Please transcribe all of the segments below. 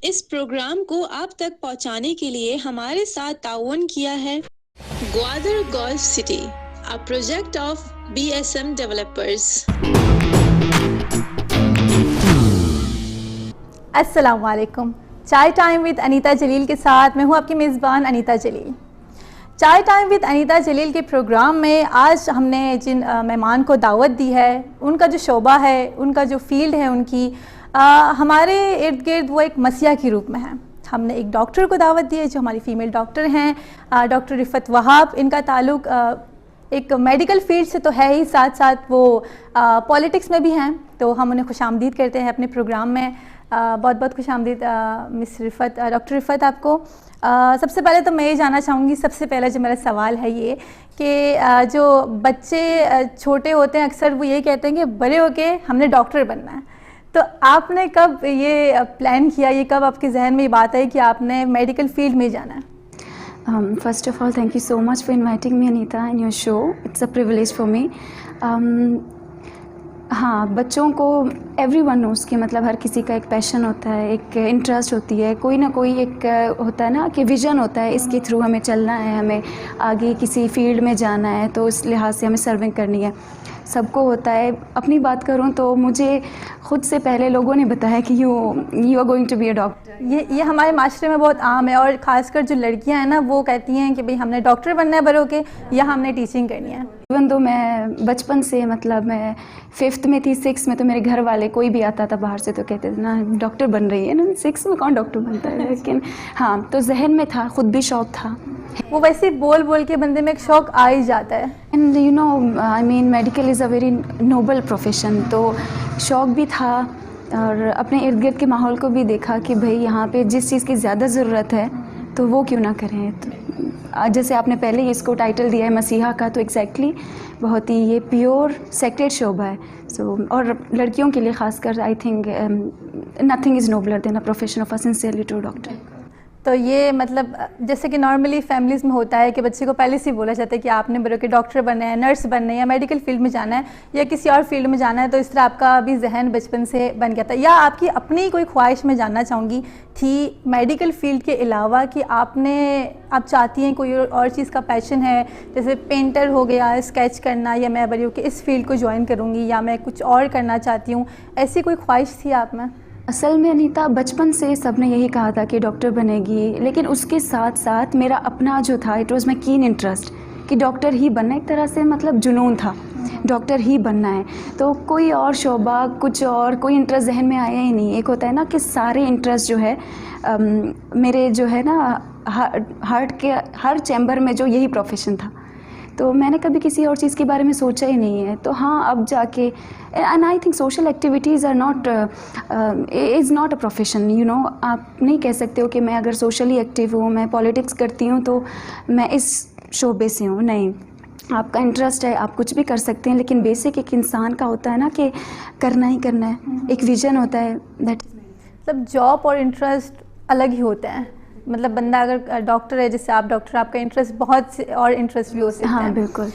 इस प्रोग्राम को आप तक पहुंचाने के लिए हमारे साथ ताउन किया है Gwadar golf city, a project of BSM developers. अस्सलाम वालेकुम। चाय टाइम विद अनीता जलील के साथ मैं हूं आपकी मेज़बान अनीता जलील। चाय टाइम विद अनीता जलील के प्रोग्राम में आज हमने जिन मेहमान को दावत दी है, उनका जो शोबा है, उनका जो फील्ड है उनकी, हमारे इर्द गिर्द वो एक मसीहा के रूप में है। हमने एक डॉक्टर को दावत दी है जो हमारी फ़ीमेल डॉक्टर हैं, डॉक्टर रिफ़त वहाब। इनका ताल्लुक़ एक मेडिकल फील्ड से तो है ही, साथ साथ वो पॉलिटिक्स में भी हैं, तो हम उन्हें खुशामदीद करते हैं अपने प्रोग्राम में। बहुत बहुत खुशामदीद मिस रिफ़त, डॉक्टर रिफ़त आपको। सबसे पहले तो मैं ये जानना चाहूँगी, सबसे पहला जो मेरा सवाल है ये कि जो बच्चे छोटे होते हैं अक्सर वो ये कहते हैं कि बड़े होके हमने डॉक्टर बनना है, तो आपने कब ये प्लान किया, ये कब आपके जहन में ये बात आई कि आपने मेडिकल फील्ड में जाना है? First of all, thank you so much for inviting me, Anita, in your show. It's a privilege for me. हाँ, बच्चों को एवरीवन नोज़ कि मतलब हर किसी का एक पैशन होता है, एक इंटरेस्ट होती है, कोई ना कोई एक होता है ना कि विज़न होता है, इसके थ्रू हमें चलना है, हमें आगे किसी फील्ड में जाना है, तो इस लिहाज से हमें सर्विंग करनी है। सबको होता है। अपनी बात करूं तो मुझे ख़ुद से पहले लोगों ने बताया कि you are going to be a doctor. ये हमारे माशरे में बहुत आम है, और ख़ासकर जो लड़कियां हैं ना वो कहती हैं कि भाई हमने डॉक्टर बनना है बड़े होके, या हमने टीचिंग करनी है। इवन तो मैं बचपन से, मतलब मैं 5th में थी, 6th में तो मेरे घर वाले कोई भी आता था बाहर से तो कहते थे ना डॉक्टर बन रही है ना, 6th में कौन डॉक्टर बनता है। लेकिन हाँ, तो जहन में था, ख़ुद भी शौक़ था। वो वैसे बोल बोल के बंदे में एक शौक़ आ ही जाता है। And you know, I mean medical is a very noble profession, तो शौक़ भी था। और अपने इर्द गिर्द के माहौल को भी देखा कि भाई यहाँ पे जिस चीज़ की ज़्यादा ज़रूरत है तो वो क्यों ना करें। तो जैसे आपने पहले इसको टाइटल दिया है मसीहा का, तो एग्जैक्टली बहुत ही ये प्योर सेक्रेड शोबा है। और लड़कियों के लिए ख़ासकर I think nothing is nobler than a profession of a sincerely true doctor. तो ये मतलब जैसे कि नॉर्मली फैमिलीज़ में होता है कि बच्चे को पहले से ही बोला जाता है कि आपने बड़े के डॉक्टर बनना है, नर्स बनना है, या मेडिकल फील्ड में जाना है, या किसी और फील्ड में जाना है, तो इस तरह आपका भी जहन बचपन से बन गया था। या आपकी अपनी कोई ख्वाहिश में जानना चाहूँगी थी मेडिकल फील्ड के अलावा कि आप चाहती हैं कोई और चीज़ का पैशन है, जैसे पेंटर हो गया, स्केच करना, या मैं बड़ी होकर इस फील्ड को ज्वाइन करूँगी, या मैं कुछ और करना चाहती हूँ, ऐसी कोई ख्वाहिश थी आप में? असल में अनीता, बचपन से सब ने यही कहा था कि डॉक्टर बनेगी, लेकिन उसके साथ साथ मेरा अपना जो था, it was my keen interest कि डॉक्टर ही बनना, एक तरह से मतलब जुनून था, डॉक्टर ही बनना है। तो कोई और शोबा, कुछ और कोई इंटरेस्ट जहन में आया ही नहीं। एक होता है ना कि सारे इंटरेस्ट जो है मेरे जो है ना हार्ट के हर चैम्बर में जो यही प्रोफेशन था, तो मैंने कभी किसी और चीज़ के बारे में सोचा ही नहीं है। तो हाँ, अब जाके and I think social activities are not is not a profession, you know. आप नहीं कह सकते हो कि मैं अगर सोशली एक्टिव हूँ, मैं पॉलिटिक्स करती हूँ तो मैं इस शोबे से हूँ। नहीं, आपका इंटरेस्ट है, आप कुछ भी कर सकते हैं, लेकिन बेसिक एक इंसान का होता है ना कि करना ही करना है, एक विज़न होता है। दैट मतलब जॉब और इंटरेस्ट अलग ही होते हैं। मतलब बंदा अगर डॉक्टर है, जैसे आप डॉक्टर, आपका इंटरेस्ट बहुत से और इंटरेस्ट भी हो सकते हैं। हाँ, बिल्कुल।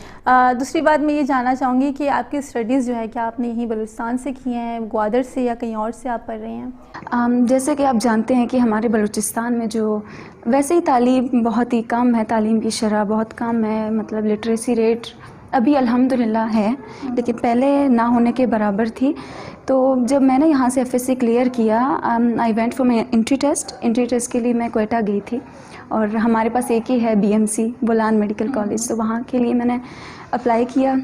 दूसरी बात मैं ये जानना चाहूँगी कि आपकी स्टडीज़ जो है, क्या आपने यहीं बलूचिस्तान से की हैं, ग्वादर से, या कहीं और से आप पढ़ रही हैं? जैसे कि आप जानते हैं कि हमारे बलूचिस्तान में जो वैसे ही तालीम बहुत ही कम है, तालीम की शरह बहुत कम है, मतलब लिटरेसी रेट अभी अल्हम्दुलिल्लाह है, लेकिन पहले ना होने के बराबर थी। तो जब मैंने यहाँ से FSC क्लियर किया, I went for my entry test के लिए मैं क्वेटा गई थी, और हमारे पास एक ही है BMC, बोलान मेडिकल कॉलेज, तो वहाँ के लिए मैंने अप्लाई किया।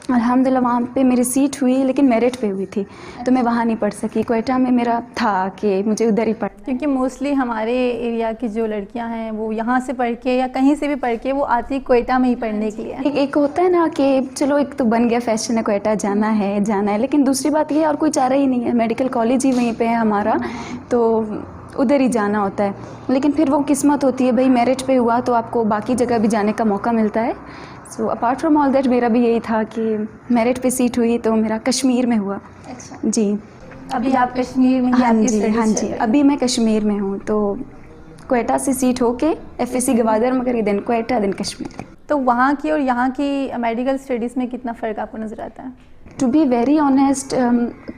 अल्हम्दुलिल्लाह वहाँ पे मेरी सीट हुई, लेकिन मेरिट पे हुई थी, तो मैं वहाँ नहीं पढ़ सकी। क्वेटा में मेरा था कि मुझे उधर ही पढ़, क्योंकि मोस्टली हमारे एरिया की जो लड़कियां हैं वो यहाँ से पढ़ के या कहीं से भी पढ़ के वो आती क्वेटा में ही पढ़ने के लिए। एक होता है ना कि चलो एक तो बन गया फैशन है, क्वेटा जाना है, लेकिन दूसरी बात ये और कोई चारा ही नहीं है, मेडिकल कॉलेज ही वहीं पे है हमारा, तो उधर ही जाना होता है। लेकिन फिर वो किस्मत होती है, भाई मेरिट पे हुआ तो आपको बाकी जगह भी जाने का मौका मिलता है। So apart from all that मेरा भी यही था कि मेरिट पे सीट हुई तो मेरा कश्मीर में हुआ। अच्छा जी, अभी आप कश्मीर में? हाँ जी, अभी मैं कश्मीर में हूँ। तो क्वेटा से सीट होके FSC ग्वादर में करी, देन क्वेटा, देन कश्मीर। तो वहाँ की और यहाँ की मेडिकल स्टडीज़ में कितना फ़र्क आपको नज़र आता है? To be very honest,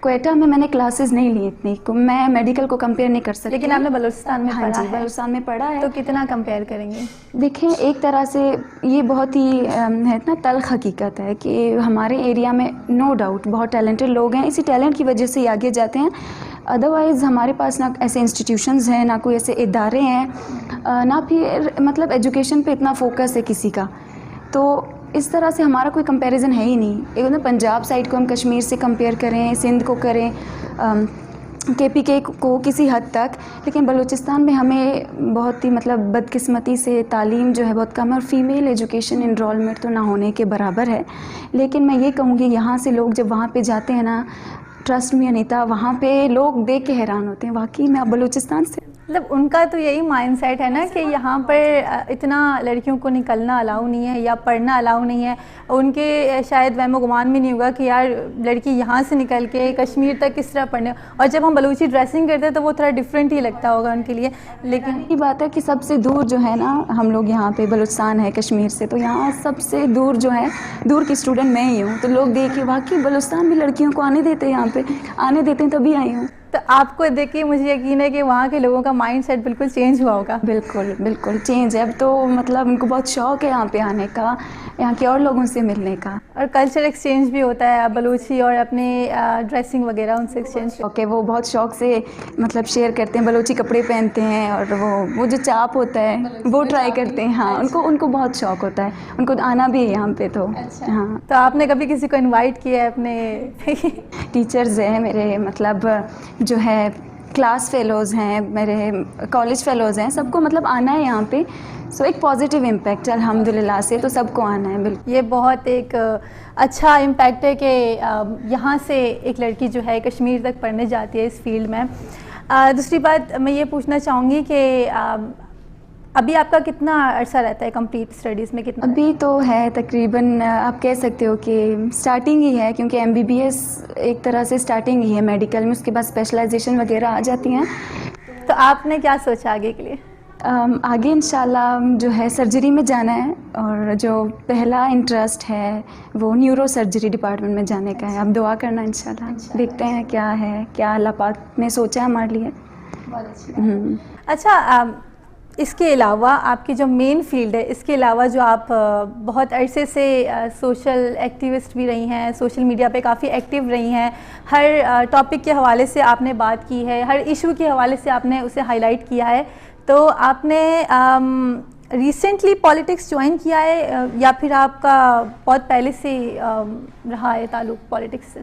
Quetta में मैंने क्लासेस नहीं ली इतनी, मैं मेडिकल को कंपेयर नहीं कर सकती। लेकिन आपने बलूचिस्तान में हाँ पढ़ा जी, है, बलूचिस्तान में पढ़ा है। तो कितना कंपेयर करेंगे? देखें, एक तरह से ये बहुत ही है ना, तल्ख हकीकत है कि हमारे एरिया में नो डाउट बहुत टैलेंटेड लोग हैं, इसी टैलेंट की वजह से ही आगे जाते हैं। अदरवाइज़ हमारे पास ना ऐसे इंस्टीट्यूशंस हैं, ना कोई ऐसे इदारे हैं, ना फिर मतलब एजुकेशन पे इतना फोकस है किसी का। तो इस तरह से हमारा कोई कंपैरिजन है ही नहीं। एक ना पंजाब साइड को हम कश्मीर से कंपेयर करें, सिंध को करें, KPK को किसी हद तक, लेकिन बलूचिस्तान में हमें बहुत ही मतलब बदकिस्मती से तालीम जो है बहुत कम है, और फीमेल एजुकेशन इनरोलमेंट तो ना होने के बराबर है। लेकिन मैं ये कहूँगी, यहाँ से लोग जब वहाँ पे जाते हैं ना, ट्रस्ट मी अनीता, वहाँ पे लोग देख के हैरान होते हैं, वाकई में आप बलूचिस्तान से। मतलब उनका तो यही माइंडसेट है ना कि यहाँ पर इतना लड़कियों को निकलना अलाउ नहीं है या पढ़ना अलाउ नहीं है। उनके शायद वहमो गुमान भी नहीं होगा कि यार लड़की यहाँ से निकल के कश्मीर तक किस तरह पढ़ने, और जब हम बलूची ड्रेसिंग करते हैं तो वो थोड़ा डिफरेंट ही लगता होगा उनके लिए। लेकिन ये बात है कि सबसे दूर जो है ना, हम लोग यहाँ पे बलूचिस्तान है कश्मीर से, तो यहाँ सबसे दूर जो है, दूर की स्टूडेंट मैं ही हूँ। तो लोग देखिए वाकई बलूचिस्तान में लड़कियों को आने देते हैं, यहाँ पे आने देते हैं, तभी आई हूँ। तो आपको देख के मुझे यकीन है कि वहाँ के लोगों का माइंडसेट बिल्कुल चेंज हुआ होगा। बिल्कुल बिल्कुल चेंज है। अब तो मतलब उनको बहुत शौक़ है यहाँ पे आने का, यहाँ के और लोगों से मिलने का, और कल्चर एक्सचेंज भी होता है, बलूची और अपने ड्रेसिंग वगैरह उनसे एक्सचेंज। ओके, वो बहुत शौक़ से मतलब शेयर करते हैं, बलूची कपड़े पहनते हैं, और वो जो चाप होता है वो ट्राई करते हैं। हाँ, उनको बहुत शौक़ होता है, उनको आना भी है यहाँ पे। तो अच्छा। हाँ, तो आपने कभी किसी को इनवाइट किया है अपने? टीचर्स हैं मेरे, मतलब जो है क्लास फेलोज़ हैं मेरे, कॉलेज फेलोज़ हैं, सबको मतलब आना है यहाँ पे। सो एक पॉजिटिव इम्पैक्ट अल्हम्दुलिल्लाह से, तो सबको आना है। बिल्कुल, ये बहुत एक अच्छा इम्पैक्ट है कि यहाँ से एक लड़की जो है कश्मीर तक पढ़ने जाती है इस फील्ड में। दूसरी बात मैं ये पूछना चाहूँगी कि अभी आपका कितना अरसा रहता है कंप्लीट स्टडीज़ में? कितना अभी तो है तकरीबन, आप कह सकते हो कि स्टार्टिंग ही है, क्योंकि MBBS एक तरह से स्टार्टिंग ही है मेडिकल में, उसके बाद स्पेशलाइजेशन वगैरह आ जाती हैं। तो आपने क्या सोचा आगे के लिए? आगे इंशाल्लाह जो है सर्जरी में जाना है, और जो पहला इंटरेस्ट है वो न्यूरो सर्जरी डिपार्टमेंट में जाने का है। अब दुआ करना इंशाल्लाह, देखते हैं क्या है, क्या अल्लाह पाक ने सोचा है हमारे लिए। अच्छा, इसके अलावा आपकी जो मेन फील्ड है, इसके अलावा जो आप बहुत अरसे से सोशल एक्टिविस्ट भी रही हैं, सोशल मीडिया पे काफ़ी एक्टिव रही हैं, हर टॉपिक के हवाले से आपने बात की है, हर इशू के हवाले से आपने उसे हाईलाइट किया है। तो आपने रिसेंटली पॉलिटिक्स ज्वाइन किया है या फिर आपका बहुत पहले से रहा है ताल्लुक़ पॉलिटिक्स से?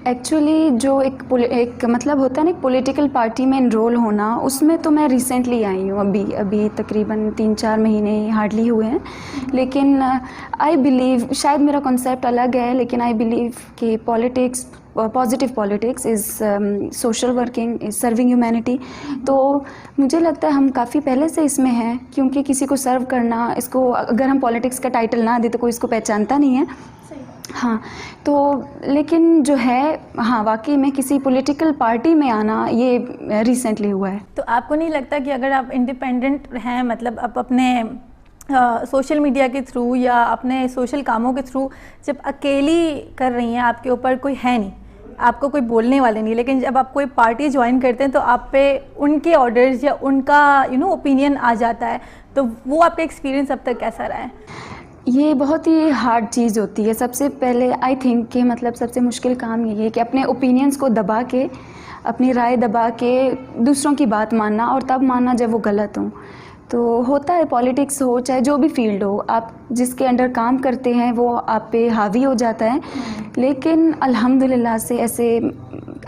एक्चुअली जो एक मतलब होता है ना, एक पॉलिटिकल पार्टी में इनरोल होना, उसमें तो मैं रिसेंटली आई हूँ, अभी तकरीबन 3-4 महीने हार्डली हुए हैं। लेकिन आई बिलीव, शायद मेरा कॉन्सेप्ट अलग है, लेकिन आई बिलीव कि politics, positive politics is social working, is serving humanity. तो मुझे लगता है हम काफ़ी पहले से इसमें हैं, क्योंकि किसी को सर्व करना, इसको अगर हम पॉलिटिक्स का टाइटल ना दे तो कोई इसको पहचानता नहीं है। हाँ, तो लेकिन जो है, हाँ वाकई में किसी पॉलिटिकल पार्टी में आना ये रिसेंटली हुआ है। तो आपको नहीं लगता कि अगर आप इंडिपेंडेंट हैं, मतलब आप अपने सोशल मीडिया के थ्रू या अपने सोशल कामों के थ्रू जब अकेली कर रही हैं, आपके ऊपर कोई है नहीं, आपको कोई बोलने वाले नहीं, लेकिन जब आप कोई पार्टी ज्वाइन करते हैं तो आप पे उनके ऑर्डर्स या उनका ओपिनियन आ जाता है, तो वो आपका एक्सपीरियंस अब तक कैसा रहा है? ये बहुत ही हार्ड चीज़ होती है। सबसे पहले आई थिंक कि मतलब सबसे मुश्किल काम ये है कि अपने ओपिनियंस को दबा के, अपनी राय दबा के दूसरों की बात मानना, और तब मानना जब वो गलत हो। तो होता है, पॉलिटिक्स हो चाहे जो भी फील्ड हो, आप जिसके अंडर काम करते हैं वो आप पे हावी हो जाता है। लेकिन अल्हम्दुलिल्लाह से ऐसे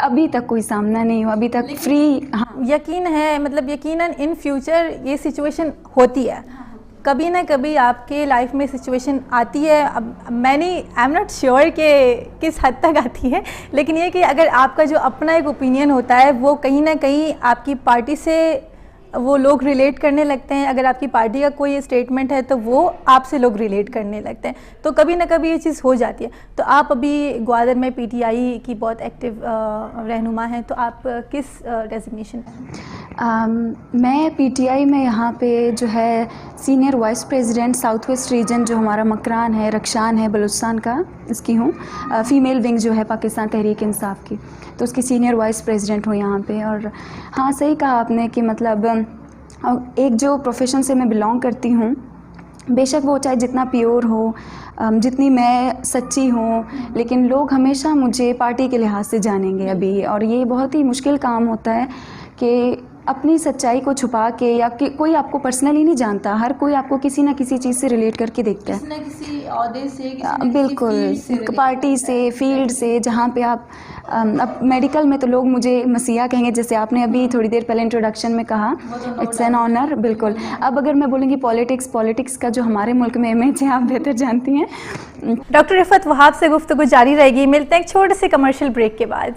अभी तक कोई सामना नहीं हुआ, अभी तक फ्री। हाँ, यकीन है, मतलब यकीनन इन फ्यूचर ये सिचुएशन होती है, कभी ना कभी आपके लाइफ में सिचुएशन आती है। अब मैंने आई एम नॉट श्योर कि किस हद तक आती है, लेकिन ये कि अगर आपका जो अपना एक ओपिनियन होता है वो कहीं ना कहीं आपकी पार्टी से वो लोग रिलेट करने लगते हैं, अगर आपकी पार्टी का कोई स्टेटमेंट है तो वो आपसे लोग रिलेट करने लगते हैं, तो कभी ना कभी ये चीज़ हो जाती है। तो आप अभी ग्वादर में PTI की बहुत एक्टिव रहनुमा हैं, तो आप किस डेजिग्नेशन? मैं PTI में यहाँ पे जो है senior vice president south west region जो हमारा मकरान है, रक्षान है, बलूचिस्तान का, इसकी हूँ। फ़ीमेल विंग जो है पाकिस्तान तहरीक इंसाफ की, तो उसकी सीनियर वाइस प्रेसिडेंट हूँ यहाँ पे। और हाँ, सही कहा आपने कि मतलब एक जो प्रोफेशन से मैं बिलोंग करती हूँ, बेशक वो चाहे जितना प्योर हो, जितनी मैं सच्ची हूँ, लेकिन लोग हमेशा मुझे पार्टी के लिहाज से जानेंगे अभी। और ये बहुत ही मुश्किल काम होता है कि अपनी सच्चाई को छुपा के, या कि कोई आपको पर्सनली नहीं जानता, हर कोई आपको किसी ना किसी चीज़ से रिलेट करके देखता है, किसी न किसी औहदे से, किसी न किसी बिल्कुल, फील्ड से, पार्टी से, फील्ड से, जहाँ पे आप अब मेडिकल में तो लोग मुझे मसीहा कहेंगे, जैसे आपने अभी थोड़ी देर पहले इंट्रोडक्शन में कहा, इट्स एन ऑनर, बिल्कुल। अब अगर मैं बोलूँगी पॉलिटिक्स का जो हमारे मुल्क में इमेज है, आप बेहतर जानती हैं। डॉक्टर रिफत वहाब से गुफ्तगू जारी रहेगी। मिलते हैं एक छोटे से कमर्शियल ब्रेक के बाद।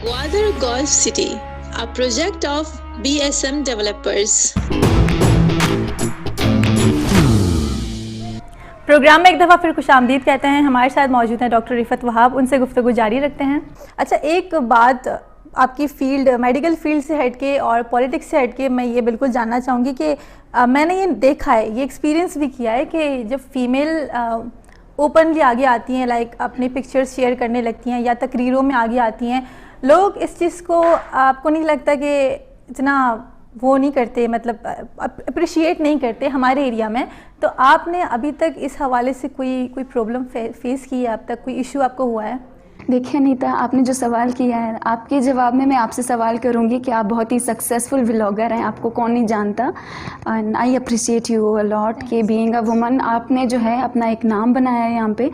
Gwadar Golf City, a project of BSM developers. Program में एक दफ़ा फिर खुशामदीद कहते हैं। हमारे साथ मौजूद हैं डॉक्टर रिफत वहाब, उनसे गुफ्तगू जारी रखते हैं। अच्छा, एक बात आपकी फील्ड, मेडिकल फील्ड से हट के और पॉलिटिक्स से हट के मैं ये बिल्कुल जानना चाहूँगी कि मैंने ये देखा है, ये एक्सपीरियंस भी किया है कि जब फीमेल ओपनली आगे आती हैं, लाइक अपनी पिक्चर्स शेयर करने लगती हैं या तकरीरों में आगे आती हैं, लोग इस चीज़ को, आपको नहीं लगता कि इतना वो नहीं करते, मतलब अप्रिशिएट नहीं करते हमारे एरिया में? तो आपने अभी तक इस हवाले से कोई प्रॉब्लम फेस की है? अब तक कोई इशू आपको हुआ है? देखिए अनीता, आपने जो सवाल किया है, आपके जवाब में मैं आपसे सवाल करूंगी कि आप बहुत ही सक्सेसफुल व्लॉगर हैं, आपको कौन नहीं जानता। And I appreciate you a lot कि बीइंग अ वुमन आपने जो है अपना एक नाम बनाया है यहाँ पे,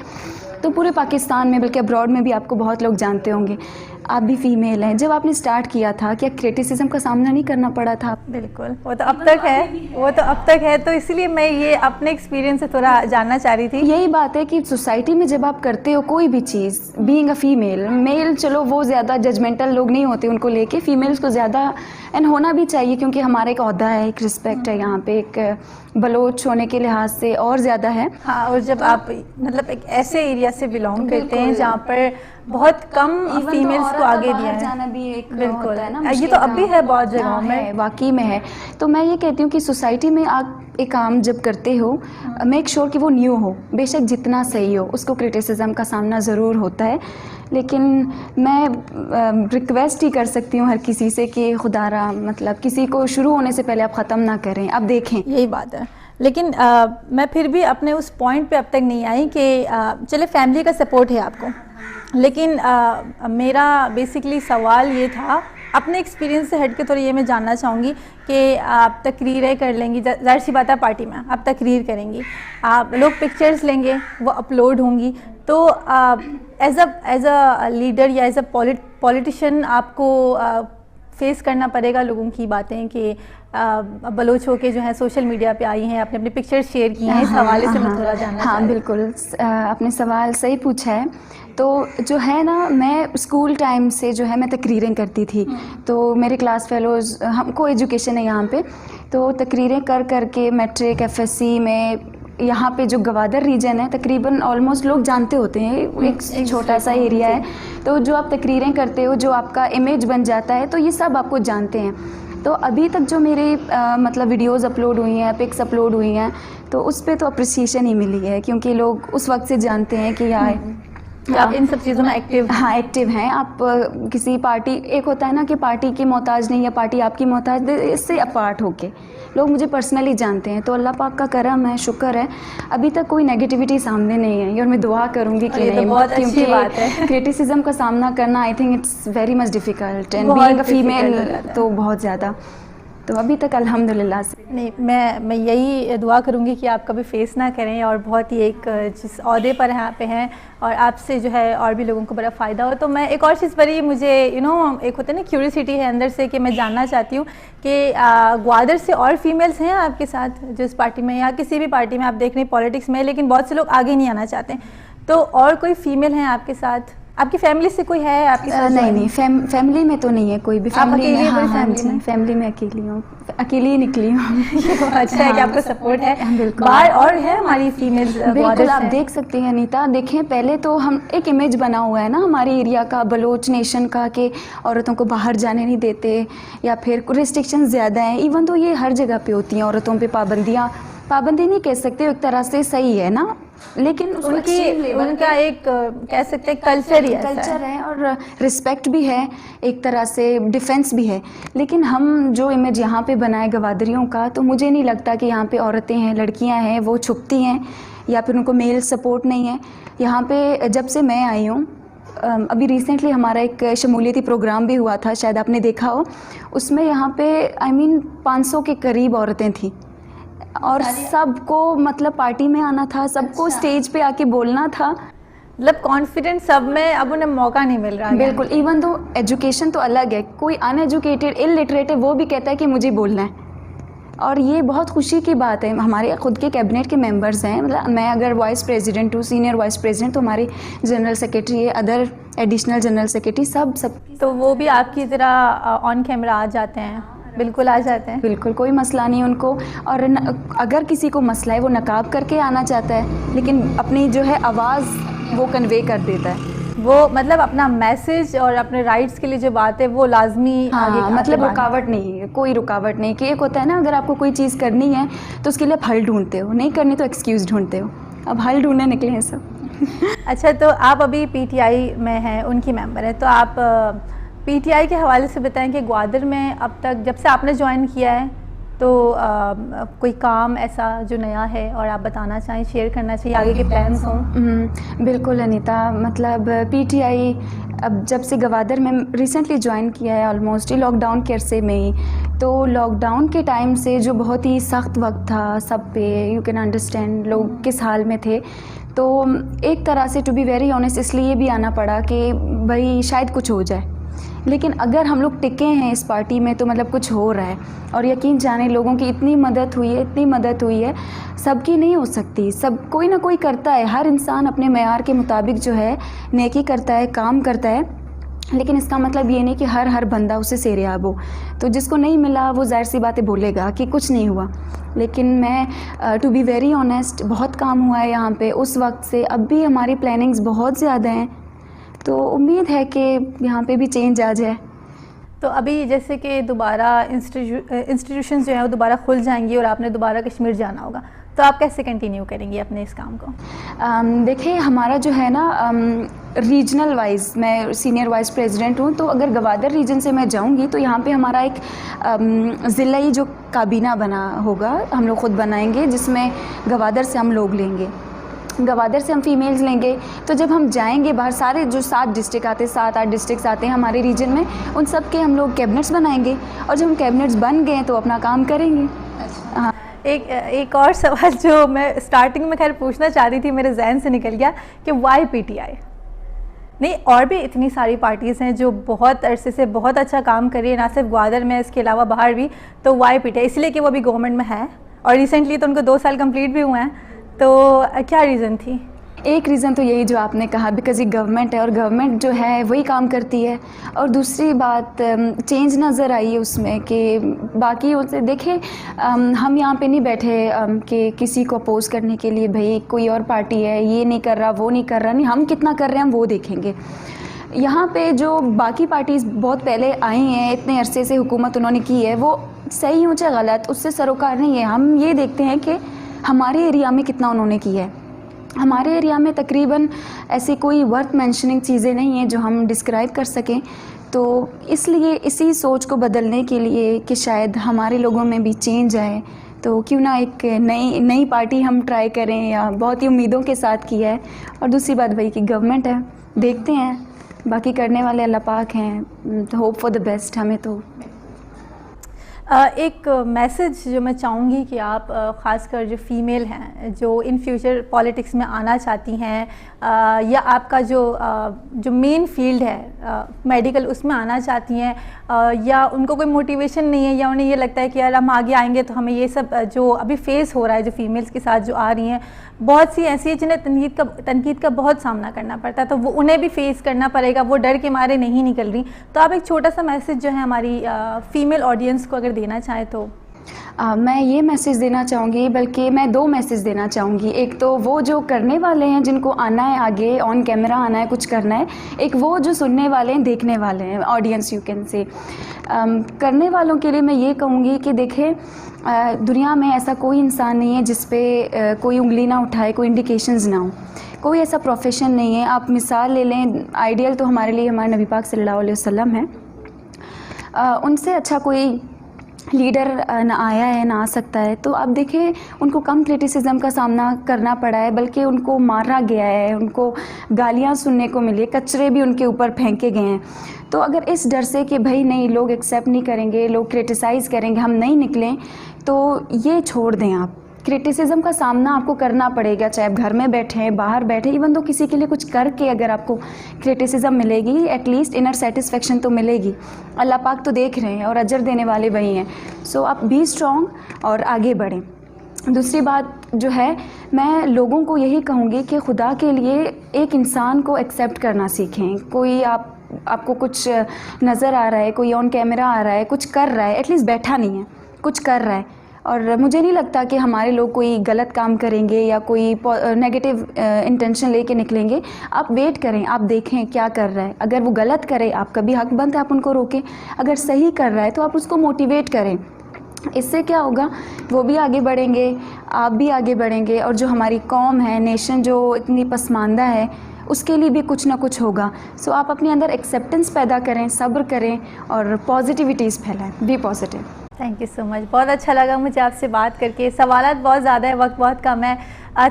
तो पूरे पाकिस्तान में, बल्कि अब्रॉड में भी आपको बहुत लोग जानते होंगे। आप भी फीमेल हैं। जब आपने स्टार्ट किया था, क्या क्रिटिसिज्म का सामना नहीं करना पड़ा था? बिल्कुल, वो तो अब तक है, वो तो अब तक है। तो इसलिए मैं ये अपने एक्सपीरियंस से थोड़ा जानना चाह रही थी। यही बात है कि सोसाइटी में जब आप करते हो कोई भी चीज़, बीइंग अ फीमेल, मेल चलो वो ज़्यादा जजमेंटल लोग नहीं होते उनको लेके, फीमेल्स को ज़्यादा एंड होना भी चाहिए, क्योंकि हमारा एक ओहदा है, एक रिस्पेक्ट है यहाँ पे, एक बलोच होने के लिहाज से और ज़्यादा है। हाँ, और जब आप मतलब एक ऐसे एरिया से बिलोंग करते हैं जहाँ पर बहुत कम फीमेल्स को आगे दिया है, जाना भी एक बिल्कुल होता है ना, ये तो अब भी है बहुत जगहों में, वाकई में है। तो मैं ये कहती हूँ कि सोसाइटी में आप एक काम जब करते हो, मेक श्योर कि वो न्यू हो, बेशक जितना सही हो, उसको क्रिटिसिज्म का सामना ज़रूर होता है, लेकिन मैं रिक्वेस्ट ही कर सकती हूँ हर किसी से कि खुदारा मतलब किसी को शुरू होने से पहले आप ख़त्म ना करें, आप देखें। यही बात है। लेकिन मैं फिर भी अपने उस पॉइंट पे अब तक नहीं आई कि चले फैमिली का सपोर्ट है आपको, लेकिन मेरा बेसिकली सवाल ये था, अपने एक्सपीरियंस से हट के थोड़ा ये मैं जानना चाहूँगी कि आप तकरीरें कर लेंगी, ज़ाहिर सी बात है पार्टी में आप तकरीर करेंगी, आप लोग पिक्चर्स लेंगे, वो अपलोड होंगी, तो एज अ लीडर या एज अ पॉलिटिशियन आपको फेस करना पड़ेगा लोगों की बातें कि बलोच होके जो है सोशल मीडिया पे आई हैं, अपने अपने पिक्चर्स शेयर किए हैं। इस हवाले से मैं थोड़ा जानना हाँ बिल्कुल, आपने सवाल सही पूछा है। तो जो है ना, मैं स्कूल टाइम से जो है मैं तकरीरें करती थी, तो मेरे क्लास फेलोज़, हमको एजुकेशन है यहाँ पे, तो तकरीरें कर करके मैट्रिक FSC में यहाँ पे जो गवादर रीजन है तकरीबन ऑलमोस्ट लोग जानते होते हैं, एक छोटा सा एरिया है, तो जो आप तकरीरें करते हो, जो आपका इमेज बन जाता है, तो ये सब आपको जानते हैं। तो अभी तक जो मेरे मतलब वीडियोज़ अपलोड हुई हैं, पिक्स अपलोड हुई हैं, तो उस पर तो अप्रिसिएशन ही मिली है, क्योंकि लोग उस वक्त से जानते हैं कि यार आप इन सब चीज़ों में एक्टिव, हाँ एक्टिव हैं आप। किसी पार्टी, एक होता है ना कि पार्टी की मोहताज नहीं, या पार्टी आपकी मोहताज, इससे अपार्ट होके लोग मुझे पर्सनली जानते हैं, तो अल्लाह पाक का करम है, शुक्र है, अभी तक कोई नेगेटिविटी सामने नहीं है। और मैं दुआ करूँगी कि नहीं, बहुत अच्छी बात है। क्रिटिसिज्म का सामना करना I think it's very much difficult, and being a female तो बहुत ज़्यादा, तो अभी तक अल्हम्दुलिल्लाह से नहीं। मैं यही दुआ करूँगी कि आप कभी फेस ना करें, और बहुत ही एक जिस ओहदे पर यहाँ पे हैं और आपसे जो है और भी लोगों को बड़ा फ़ायदा हो। तो मैं एक और चीज़ बड़ी मुझे एक होता है ना क्यूरियोसिटी है अंदर से कि मैं जानना चाहती हूँ कि ग्वादर से और फीमेल्स हैं आपके साथ जिस पार्टी में या किसी भी पार्टी में आप देख रहे हैं पॉलिटिक्स में, लेकिन बहुत से लोग आगे नहीं आना चाहते, तो और कोई फीमेल हैं आपके साथ? आपकी फैमिली से कोई है आपके साथ? नहीं, फैमिली में तो नहीं है कोई भी। फैमिली में फैमिली में अकेली हूँ, अकेली ही निकली हूँ। अच्छा है कि आपको सपोर्ट है। बिल्कुल। बाहर और है हमारी फीमेल्स? बिल्कुल, आप देख सकते हैं अनीता। देखें, पहले तो हम एक इमेज बना हुआ है ना हमारे एरिया का, बलोच नेशन का, कि औरतों को बाहर जाने नहीं देते या फिर रिस्ट्रिक्शन ज़्यादा हैं। इवन तो ये हर जगह पे होती हैं, औरतों पे पाबंदी नहीं कह सकते, एक तरह से सही है ना, लेकिन उनका एक कह सकते हैं कल्चर है और रिस्पेक्ट भी है, एक तरह से डिफेंस भी है। लेकिन हम जो इमेज यहाँ पे बनाए गवादरियों का, तो मुझे नहीं लगता कि यहाँ पे औरतें हैं, लड़कियाँ हैं, वो छुपती हैं या फिर उनको मेल सपोर्ट नहीं है। यहाँ पे जब से मैं आई हूँ, अभी रिसेंटली हमारा एक शमूलियती प्रोग्राम भी हुआ था, शायद आपने देखा हो, उसमें यहाँ पे 500 के करीब औरतें थीं और सबको मतलब पार्टी में आना था, सबको स्टेज पे आके बोलना था, मतलब कॉन्फिडेंस सब में। अब उन्हें मौका नहीं मिल रहा है। बिल्कुल। इवन तो एजुकेशन तो अलग है, कोई अनएजुकेटेड इलिटरेट है, वो भी कहता है कि मुझे बोलना है, और ये बहुत खुशी की बात है। हमारे खुद के कैबिनेट के मेंबर्स हैं, मतलब मैं अगर वाइस प्रेसिडेंट हूँ, सीनियर वाइस प्रेसिडेंट, तो हमारे जनरल सेक्रेटरी है, अदर एडिशनल जनरल सेक्रेटरी, सब तो वो भी आपकी तरह ऑन कैमरा आ जाते हैं? बिल्कुल आ जाते हैं। बिल्कुल, कोई मसला नहीं उनको। और अगर किसी को मसला है, वो नकाब करके आना चाहता है, लेकिन अपनी जो है आवाज़ वो कन्वे कर देता है, वो मतलब अपना मैसेज और अपने राइट्स के लिए जो बात है वो लाजमी। हाँ, मतलब रुकावट नहीं है, कोई रुकावट नहीं। कि एक होता है ना, अगर आपको कोई चीज़ करनी है तो उसके लिए आप हल ढूंढते हो, नहीं करनी तो एक्सक्यूज़ ढूंढते हो, अब हल ढूंढने निकले हैं सब। अच्छा, तो आप अभी पीटीआई में हैं, उनकी मेंबर हैं, तो आप पीटीआई के हवाले से बताएं कि ग्वादर में अब तक जब से आपने ज्वाइन किया है तो कोई काम ऐसा जो नया है और आप बताना चाहें, शेयर करना चाहिए, आगे के प्लान्स हों? बिल्कुल अनीता, मतलब पीटीआई अब जब से ग्वादर में रिसेंटली ज्वाइन किया है, ऑलमोस्ट ही लॉकडाउन के अरसे में ही, तो लॉकडाउन के टाइम से जो बहुत ही सख्त वक्त था सब पे, यू कैन अंडरस्टैंड लोग किस हाल में थे, तो एक तरह से टू बी वेरी ऑनेस्ट इसलिए भी आना पड़ा कि भाई शायद कुछ हो जाए। लेकिन अगर हम लोग टिके हैं इस पार्टी में तो मतलब कुछ हो रहा है, और यकीन जाने लोगों की इतनी मदद हुई है, सबकी नहीं हो सकती, सब कोई ना कोई करता है, हर इंसान अपने मेयार के मुताबिक जो है नेकी करता है, काम करता है, लेकिन इसका मतलब ये नहीं कि हर बंदा उससे सेरियाब हो। तो जिसको नहीं मिला वो जाहिर सी बातें बोलेगा कि कुछ नहीं हुआ, लेकिन मैं टू बी वेरी ऑनेस्ट बहुत काम हुआ है यहाँ पे उस वक्त से, अब भी हमारी प्लानिंग्स बहुत ज़्यादा हैं, तो उम्मीद है कि यहाँ पे भी चेंज आ जाए। तो अभी जैसे कि दोबारा इंस्टीट्यूशंस जो हैं वो दोबारा खुल जाएंगी और आपने दोबारा कश्मीर जाना होगा, तो आप कैसे कंटिन्यू करेंगी अपने इस काम को? देखिए, हमारा जो है ना रीजनल वाइज, मैं सीनियर वाइस प्रेसिडेंट हूँ, तो अगर ग्वादर रीजन से मैं जाऊँगी तो यहाँ पे हमारा एक ज़िलाई जो काबीना बना होगा, हम लोग ख़ुद बनाएंगे, जिसमें ग्वादर से हम लोग लेंगे, ग्वादर से हम फीमेल्स लेंगे। तो जब हम जाएंगे बाहर, सारे जो 7 डिस्ट्रिक्ट आते हैं, 7-8 डिस्ट्रिक्ट्स आते हैं हमारे रीजन में, उन सब के हम लोग कैबिनेट्स बनाएंगे, और जब हम कैबिनेट्स बन गए तो अपना काम करेंगे। हाँ, एक और सवाल जो मैं स्टार्टिंग में खैर पूछना चाह रही थी, मेरे जहन से निकल गया कि वाई पीटीआई? नहीं, और भी इतनी सारी पार्टीज़ हैं जो बहुत अरसे से बहुत अच्छा काम कर रही है, ना सिर्फ ग्वादर में, इसके अलावा बाहर भी, तो वाई पीटीआई? इसलिए कि वो अभी गवर्नमेंट में है और रिसेंटली तो उनको 2 साल कंप्लीट भी हुए हैं, तो क्या रीज़न थी? एक रीज़न तो यही जो आपने कहा, बिकॉज़ ये गवर्नमेंट है और गवर्नमेंट जो है वही काम करती है, और दूसरी बात चेंज नज़र आई है उसमें कि बाकी से देखें, हम यहाँ पे नहीं बैठे कि किसी को अपोज़ करने के लिए, भाई कोई और पार्टी है, ये नहीं कर रहा, वो नहीं कर रहा, नहीं, हम कितना कर रहे हैं हम वो देखेंगे। यहाँ पे जो बाकी पार्टीज़ बहुत पहले आई हैं, इतने अरसे से हुकूमत उन्होंने की है, वो सही हो चाहे गलत, उससे सरोकार नहीं है। हम ये देखते हैं कि हमारे एरिया में कितना उन्होंने किया है, हमारे एरिया में तकरीबन ऐसी कोई वर्थ मेंशनिंग चीज़ें नहीं हैं जो हम डिस्क्राइब कर सकें। तो इसलिए इसी सोच को बदलने के लिए कि शायद हमारे लोगों में भी चेंज आए, तो क्यों ना एक नई नई पार्टी हम ट्राई करें, या बहुत ही उम्मीदों के साथ किया है। और दूसरी बात वही कि गवर्नमेंट है, देखते हैं, बाकी करने वाले अल्लाह पाक हैं, तो होप फॉर द बेस्ट हमें तो। एक मैसेज जो मैं चाहूँगी कि आप ख़ासकर जो फ़ीमेल हैं जो इन फ्यूचर पॉलिटिक्स में आना चाहती हैं, या आपका जो मेन फील्ड है मेडिकल, उसमें आना चाहती हैं, या उनको कोई मोटिवेशन नहीं है, या उन्हें ये लगता है कि यार हम आगे आएंगे तो हमें ये सब जो अभी फेस हो रहा है, जो फीमेल्स के साथ जो आ रही हैं, बहुत सी ऐसी है जिन्हें तनकीद का बहुत सामना करना पड़ता है, तो वो उन्हें भी फेस करना पड़ेगा, वो डर के मारे नहीं निकल रही। तो आप एक छोटा सा मैसेज जो है हमारी फ़ीमेल ऑडियंस को अगर देना चाहें तो। मैं ये मैसेज देना चाहूँगी, बल्कि मैं 2 मैसेज देना चाहूँगी। एक तो वो जो करने वाले हैं, जिनको आना है आगे ऑन कैमरा आना है, कुछ करना है। एक वो जो सुनने वाले हैं, देखने वाले हैं, ऑडियंस यू कैन से। करने वालों के लिए मैं ये कहूँगी कि देखें, दुनिया में ऐसा कोई इंसान नहीं है जिस पे कोई उंगली ना उठाए, कोई इंडिकेशंस ना हो। कोई ऐसा प्रोफेशन नहीं है। आप मिसाल ले लें, आइडियल तो हमारे लिए हमारे नबी पाक सल्लल्लाहु अलैहि वसल्लम है। उनसे अच्छा कोई लीडर ना आया है, ना आ सकता है। तो आप देखें, उनको कम क्रिटिसिज्म का सामना करना पड़ा है, बल्कि उनको मारा गया है, उनको गालियाँ सुनने को मिली, कचरे भी उनके ऊपर फेंके गए हैं। तो अगर इस डर से कि भाई नहीं, लोग एक्सेप्ट नहीं करेंगे, लोग क्रिटिसाइज़ करेंगे, हम नहीं निकलें, तो ये छोड़ दें। आप क्रिटिसिज्म का सामना आपको करना पड़ेगा, चाहे आप घर में बैठे हैं, बाहर बैठे, इवन तो किसी के लिए कुछ करके अगर आपको क्रिटिसिज्म मिलेगी, एटलीस्ट इनर सेटिस्फेक्शन तो मिलेगी। अल्लाह पाक तो देख रहे हैं और अजर देने वाले वही हैं। सो आप बी स्ट्रॉन्ग और आगे बढ़ें। दूसरी बात जो है, मैं लोगों को यही कहूँगी कि खुदा के लिए एक इंसान को एक्सेप्ट करना सीखें। कोई आपको कुछ नज़र आ रहा है, कोई ऑन कैमरा आ रहा है, कुछ कर रहा है, एटलीस्ट बैठा नहीं है, कुछ कर रहा है। और मुझे नहीं लगता कि हमारे लोग कोई गलत काम करेंगे या कोई नेगेटिव इंटेंशन लेके निकलेंगे। आप वेट करें, आप देखें क्या कर रहा है। अगर वो गलत करे, आपका भी हक बनता है आप उनको रोकें। अगर सही कर रहा है तो आप उसको मोटिवेट करें। इससे क्या होगा, वो भी आगे बढ़ेंगे, आप भी आगे बढ़ेंगे, और जो हमारी कौम है, नेशन जो इतनी पसमानदा है, उसके लिए भी कुछ ना कुछ होगा। सो आप अपने अंदर एक्सेप्टेंस पैदा करें, सब्र करें और पॉजिटिविटीज़ फैलाएं। Be positive. Thank you so much, बहुत अच्छा लगा मुझे आपसे बात करके। सवालात बहुत ज़्यादा है, वक्त बहुत कम है।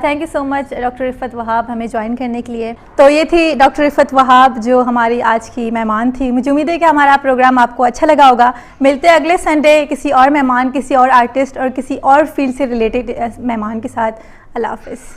Thank you so much doctor Rifat Wahab हमें ज्वाइन करने के लिए। तो ये थी डॉक्टर रिफ़त वहाब जो हमारी आज की मेहमान थी। मुझे उम्मीद है कि हमारा प्रोग्राम आपको अच्छा लगा होगा। मिलते हैं अगले संडे किसी और मेहमान, किसी और आर्टिस्ट और किसी और फील्ड से रिलेटेड मेहमान के साथ। अल्लाह हाफ़िज़।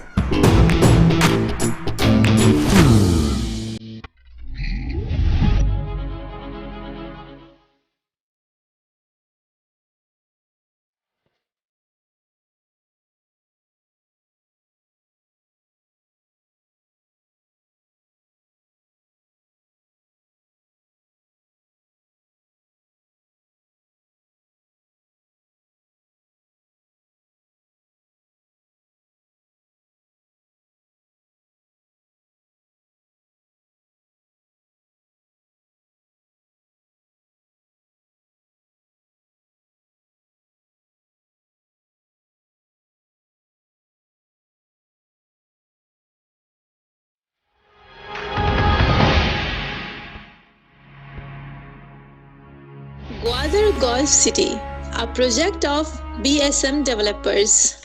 Gwadar Golf City, a project of BSM developers.